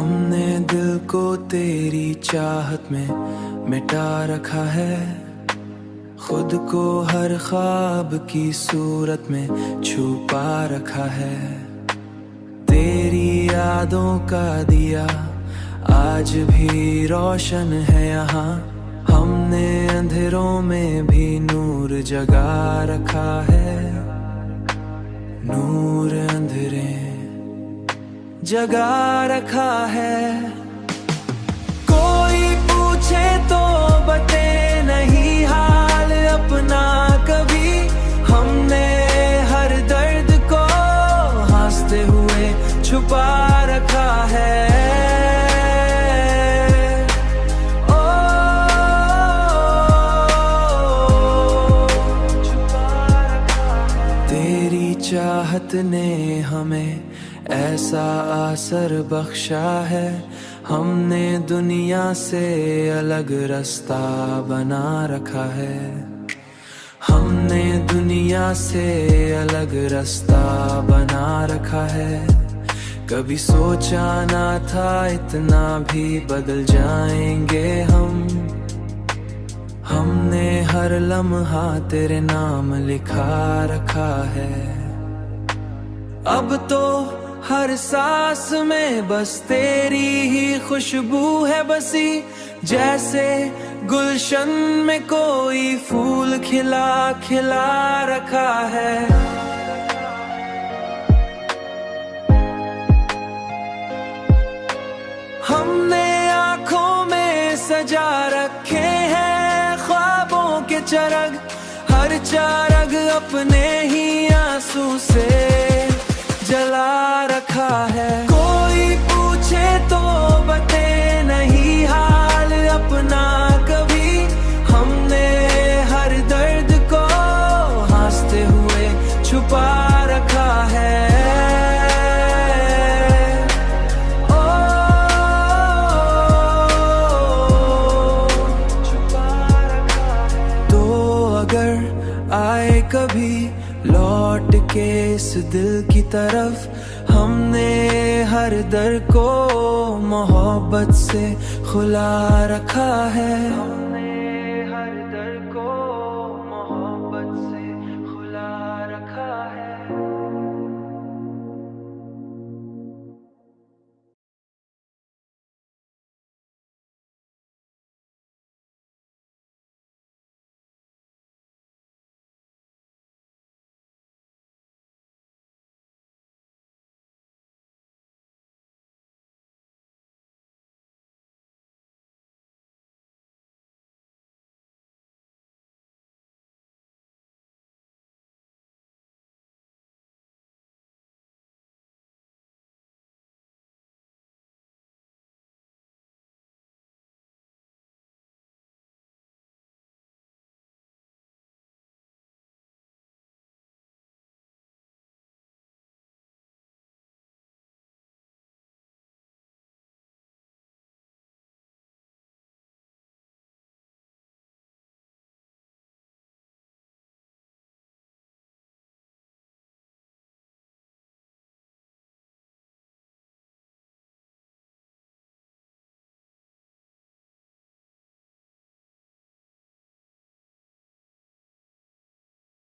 हमने दिल को तेरी चाहत में मिटा रखा है, खुद को हर ख्वाब की सूरत में छुपा रखा है। तेरी यादों का दिया आज भी रोशन है यहाँ, हमने अंधेरों में भी नूर जगा रखा है। नूर अंधेरे जगा रखा है। कोई पूछे तो बते नहीं हाल अपना कभी, हमने हर दर्द को हंसते हुए छुपा रखा है। तेरी चाहत ने हमें ऐसा आसर बख्शा है, हमने दुनिया से अलग रास्ता बना रखा है। हमने दुनिया से अलग रास्ता बना रखा है। कभी सोचा ना था इतना भी बदल जाएंगे हम, हमने हर लम्हा तेरे नाम लिखा रखा है। अब तो हर सांस में बस तेरी ही खुशबू है बसी, जैसे गुलशन में कोई फूल खिला खिला रखा है। हमने आँखों में सजा रखे हैं ख्वाबों के चरग, हर चरग अपने ही आंसू से जला रखा है। कोई पूछे तो बते नहीं हाल अपना कभी, हमने हर दर्द को हंसते हुए छुपा रखा है। अगर आए कभी लौट के इस दिल की तरफ, हमने हर दर को मोहब्बत से खुला रखा है।